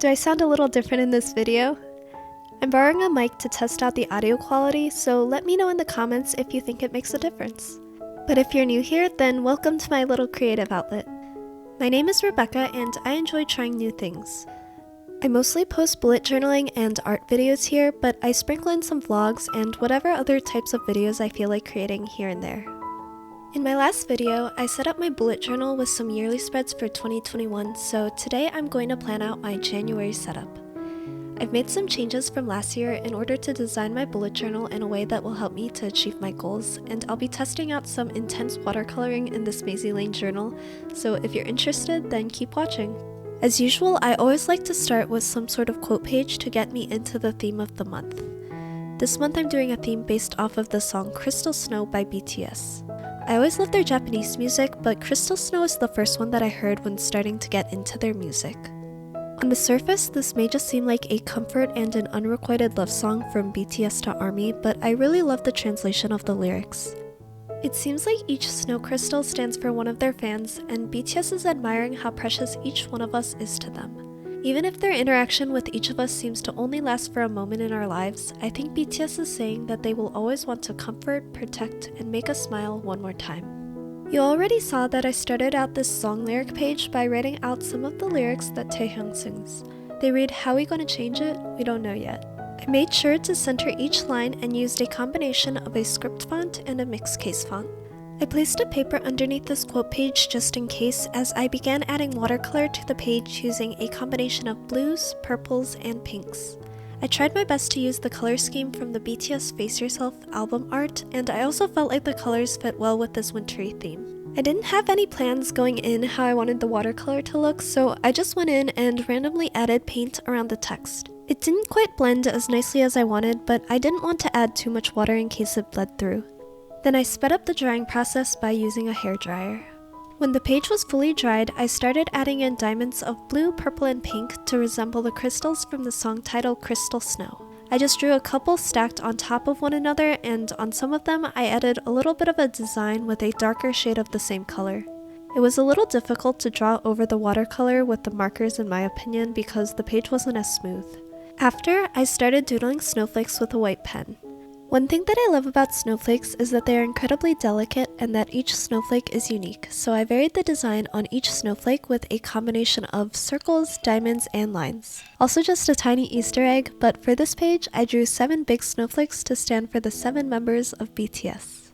Do I sound a little different in this video? I'm borrowing a mic to test out the audio quality, so let me know in the comments if you think it makes a difference. But if you're new here, then welcome to my little creative outlet. My name is Rebecca and I enjoy trying new things. I mostly post bullet journaling and art videos here, but I sprinkle in some vlogs and whatever other types of videos I feel like creating here and there. In my last video, I set up my bullet journal with some yearly spreads for 2021, so today I'm going to plan out my January setup. I've made some changes from last year in order to design my bullet journal in a way that will help me to achieve my goals, and I'll be testing out some intense watercoloring in this Maisie Lane journal, so if you're interested, then keep watching. As usual, I always like to start with some sort of quote page to get me into the theme of the month. This month I'm doing a theme based off of the song Crystal Snow by BTS. I always love their Japanese music, but Crystal Snow is the first one that I heard when starting to get into their music. On the surface, this may just seem like a comfort and an unrequited love song from BTS to ARMY, but I really love the translation of the lyrics. It seems like each snow crystal stands for one of their fans, and BTS is admiring how precious each one of us is to them. Even if their interaction with each of us seems to only last for a moment in our lives, I think BTS is saying that they will always want to comfort, protect, and make us smile one more time. You already saw that I started out this song lyric page by writing out some of the lyrics that Taehyung sings. They read, "How we gonna change it? We don't know yet." I made sure to center each line and used a combination of a script font and a mixed case font. I placed a paper underneath this quote page just in case, as I began adding watercolor to the page using a combination of blues, purples, and pinks. I tried my best to use the color scheme from the BTS Face Yourself album art, and I also felt like the colors fit well with this wintry theme. I didn't have any plans going in how I wanted the watercolor to look, so I just went in and randomly added paint around the text. It didn't quite blend as nicely as I wanted, but I didn't want to add too much water in case it bled through. Then I sped up the drying process by using a hairdryer. When the page was fully dried, I started adding in diamonds of blue, purple, and pink to resemble the crystals from the song title Crystal Snow. I just drew a couple stacked on top of one another, and on some of them I added a little bit of a design with a darker shade of the same color. It was a little difficult to draw over the watercolor with the markers in my opinion because the page wasn't as smooth. After, I started doodling snowflakes with a white pen. One thing that I love about snowflakes is that they are incredibly delicate and that each snowflake is unique, so I varied the design on each snowflake with a combination of circles, diamonds, and lines. Also just a tiny Easter egg, but for this page I drew 7 big snowflakes to stand for the 7 members of BTS.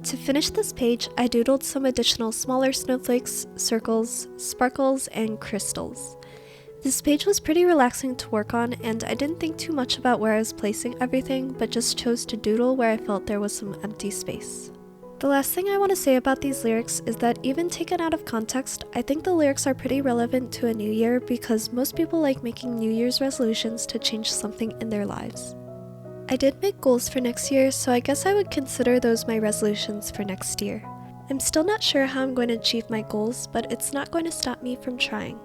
To finish this page, I doodled some additional smaller snowflakes, circles, sparkles, and crystals. This page was pretty relaxing to work on, and I didn't think too much about where I was placing everything, but just chose to doodle where I felt there was some empty space. The last thing I want to say about these lyrics is that even taken out of context, I think the lyrics are pretty relevant to a new year because most people like making New Year's resolutions to change something in their lives. I did make goals for next year, so I guess I would consider those my resolutions for next year. I'm still not sure how I'm going to achieve my goals, but it's not going to stop me from trying.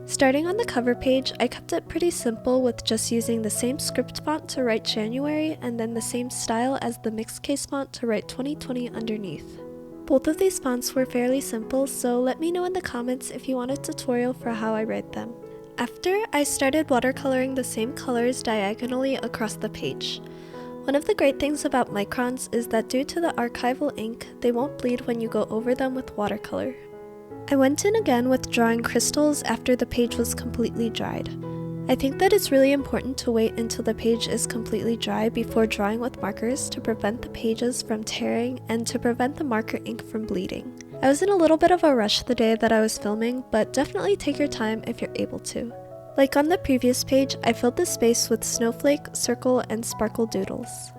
Starting on the cover page, I kept it pretty simple with just using the same script font to write January and then the same style as the mixed case font to write 2020 underneath. Both of these fonts were fairly simple, so let me know in the comments if you want a tutorial for how I write them. After, I started watercoloring the same colors diagonally across the page. One of the great things about microns is that due to the archival ink, they won't bleed when you go over them with watercolor. I went in again with drawing crystals after the page was completely dried. I think that it's really important to wait until the page is completely dry before drawing with markers to prevent the pages from tearing and to prevent the marker ink from bleeding. I was in a little bit of a rush the day that I was filming, but definitely take your time if you're able to. Like on the previous page, I filled the space with snowflake, circle, and sparkle doodles.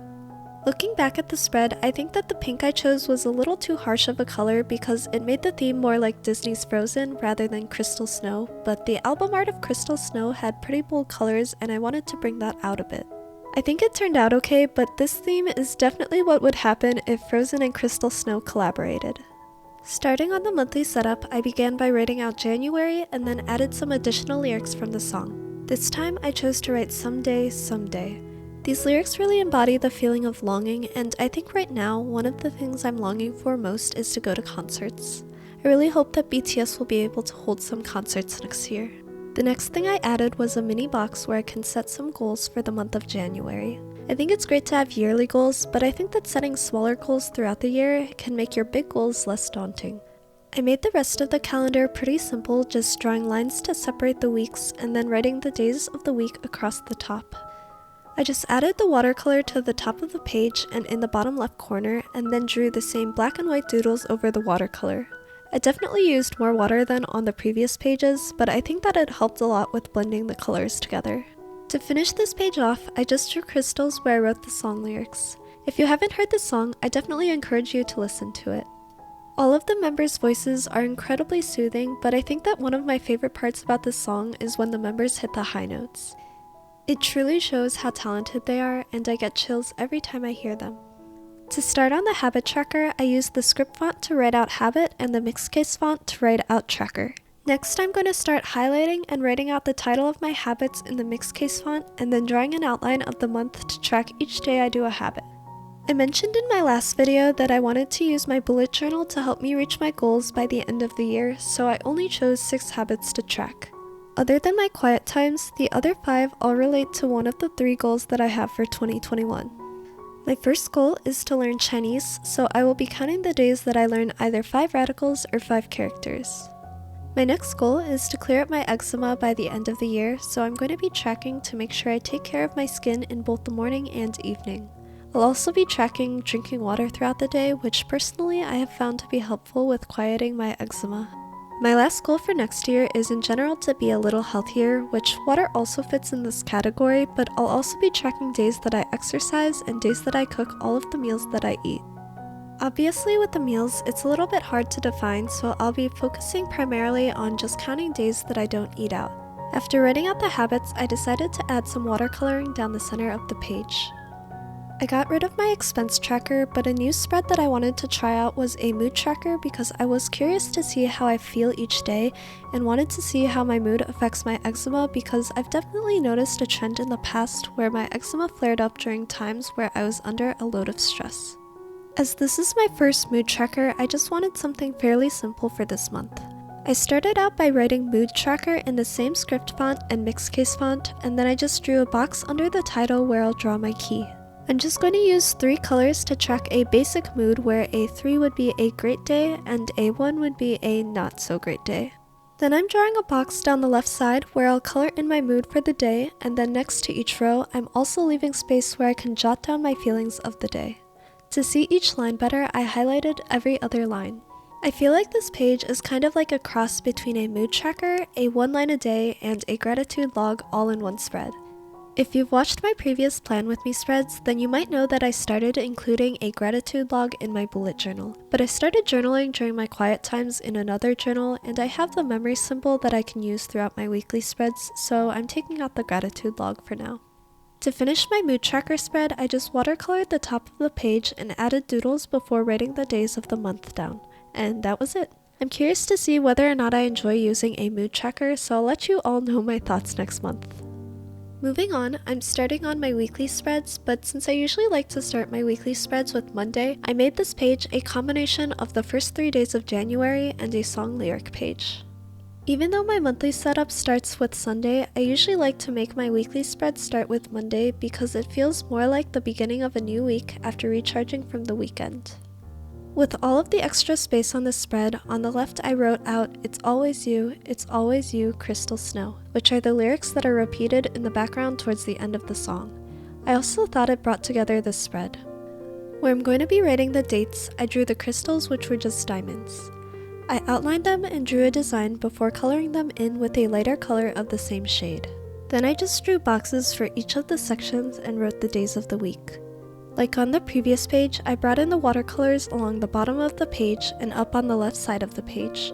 Looking back at the spread, I think that the pink I chose was a little too harsh of a color because it made the theme more like Disney's Frozen rather than Crystal Snow, but the album art of Crystal Snow had pretty bold colors and I wanted to bring that out a bit. I think it turned out okay, but this theme is definitely what would happen if Frozen and Crystal Snow collaborated. Starting on the monthly setup, I began by writing out January and then added some additional lyrics from the song. This time I chose to write Someday, Someday. These lyrics really embody the feeling of longing, and I think right now, one of the things I'm longing for most is to go to concerts. I really hope that BTS will be able to hold some concerts next year. The next thing I added was a mini box where I can set some goals for the month of January. I think it's great to have yearly goals, but I think that setting smaller goals throughout the year can make your big goals less daunting. I made the rest of the calendar pretty simple, just drawing lines to separate the weeks and then writing the days of the week across the top. I just added the watercolor to the top of the page and in the bottom left corner, and then drew the same black and white doodles over the watercolor. I definitely used more water than on the previous pages, but I think that it helped a lot with blending the colors together. To finish this page off, I just drew crystals where I wrote the song lyrics. If you haven't heard this song, I definitely encourage you to listen to it. All of the members' voices are incredibly soothing, but I think that one of my favorite parts about this song is when the members hit the high notes. It truly shows how talented they are, and I get chills every time I hear them. To start on the habit tracker, I used the script font to write out habit and the mixed case font to write out tracker. Next, I'm going to start highlighting and writing out the title of my habits in the mixed case font, and then drawing an outline of the month to track each day I do a habit. I mentioned in my last video that I wanted to use my bullet journal to help me reach my goals by the end of the year, so I only chose 6 habits to track. Other than my quiet times, the other 5 all relate to one of the 3 goals that I have for 2021. My first goal is to learn Chinese, so I will be counting the days that I learn either 5 radicals or 5 characters. My next goal is to clear up my eczema by the end of the year, so I'm going to be tracking to make sure I take care of my skin in both the morning and evening. I'll also be tracking drinking water throughout the day, which personally I have found to be helpful with quieting my eczema. My last goal for next year is in general to be a little healthier, which water also fits in this category, but I'll also be tracking days that I exercise and days that I cook all of the meals that I eat. Obviously with the meals, it's a little bit hard to define, so I'll be focusing primarily on just counting days that I don't eat out. After writing out the habits, I decided to add some watercoloring down the center of the page. I got rid of my expense tracker, but a new spread that I wanted to try out was a mood tracker because I was curious to see how I feel each day and wanted to see how my mood affects my eczema because I've definitely noticed a trend in the past where my eczema flared up during times where I was under a load of stress. As this is my first mood tracker, I just wanted something fairly simple for this month. I started out by writing mood tracker in the same script font and mixed case font, and then I just drew a box under the title where I'll draw my key. I'm just going to use 3 colors to track a basic mood where a 3 would be a great day and a 1 would be a not so great day. Then I'm drawing a box down the left side where I'll color in my mood for the day, and then next to each row I'm also leaving space where I can jot down my feelings of the day. To see each line better, I highlighted every other line. I feel like this page is kind of like a cross between a mood tracker, a 1 line a day, and a gratitude log all in one spread. If you've watched my previous Plan With Me spreads, then you might know that I started including a gratitude log in my bullet journal. But I started journaling during my quiet times in another journal, and I have the memory symbol that I can use throughout my weekly spreads, so I'm taking out the gratitude log for now. To finish my mood tracker spread, I just watercolored the top of the page and added doodles before writing the days of the month down. And that was it. I'm curious to see whether or not I enjoy using a mood tracker, so I'll let you all know my thoughts next month. Moving on, I'm starting on my weekly spreads, but since I usually like to start my weekly spreads with Monday, I made this page a combination of the first 3 days of January and a song lyric page. Even though my monthly setup starts with Sunday, I usually like to make my weekly spread start with Monday because it feels more like the beginning of a new week after recharging from the weekend. With all of the extra space on the spread, on the left I wrote out, it's always you, Crystal Snow, which are the lyrics that are repeated in the background towards the end of the song. I also thought it brought together this spread. Where I'm going to be writing the dates, I drew the crystals, which were just diamonds. I outlined them and drew a design before coloring them in with a lighter color of the same shade. Then I just drew boxes for each of the sections and wrote the days of the week. Like on the previous page, I brought in the watercolors along the bottom of the page and up on the left side of the page.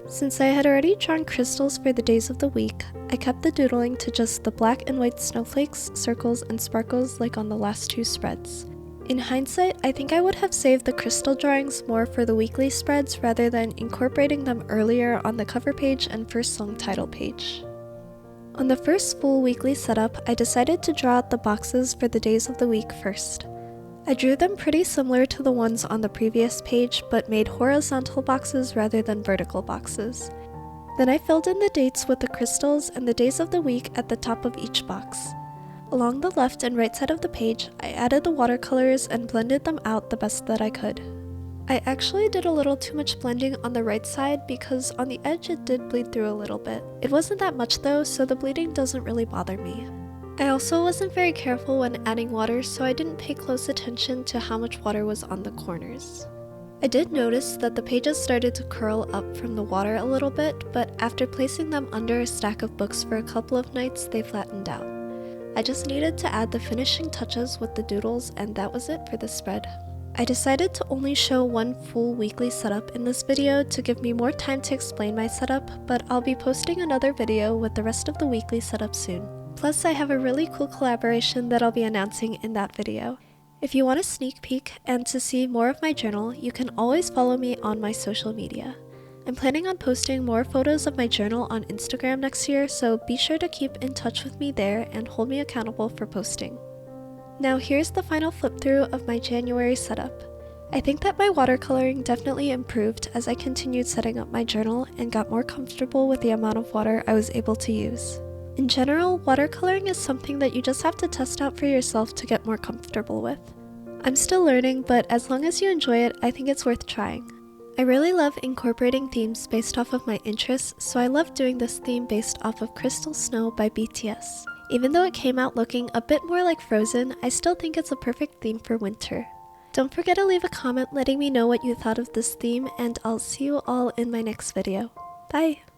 Since I had already drawn crystals for the days of the week, I kept the doodling to just the black and white snowflakes, circles, and sparkles like on the last 2 spreads. In hindsight, I think I would have saved the crystal drawings more for the weekly spreads rather than incorporating them earlier on the cover page and first song title page. On the first full weekly setup, I decided to draw out the boxes for the days of the week first. I drew them pretty similar to the ones on the previous page, but made horizontal boxes rather than vertical boxes. Then I filled in the dates with the crystals and the days of the week at the top of each box. Along the left and right side of the page, I added the watercolors and blended them out the best that I could. I actually did a little too much blending on the right side because on the edge it did bleed through a little bit. It wasn't that much though, so the bleeding doesn't really bother me. I also wasn't very careful when adding water, so I didn't pay close attention to how much water was on the corners. I did notice that the pages started to curl up from the water a little bit, but after placing them under a stack of books for a couple of nights, they flattened out. I just needed to add the finishing touches with the doodles, and that was it for this spread. I decided to only show one full weekly setup in this video to give me more time to explain my setup, but I'll be posting another video with the rest of the weekly setup soon. Plus, I have a really cool collaboration that I'll be announcing in that video. If you want a sneak peek and to see more of my journal, you can always follow me on my social media. I'm planning on posting more photos of my journal on Instagram next year, so be sure to keep in touch with me there and hold me accountable for posting. Now here's the final flip through of my January setup. I think that my watercoloring definitely improved as I continued setting up my journal and got more comfortable with the amount of water I was able to use. In general, watercoloring is something that you just have to test out for yourself to get more comfortable with. I'm still learning, but as long as you enjoy it, I think it's worth trying. I really love incorporating themes based off of my interests, so I love doing this theme based off of Crystal Snow by BTS. Even though it came out looking a bit more like Frozen, I still think it's a perfect theme for winter. Don't forget to leave a comment letting me know what you thought of this theme, and I'll see you all in my next video. Bye!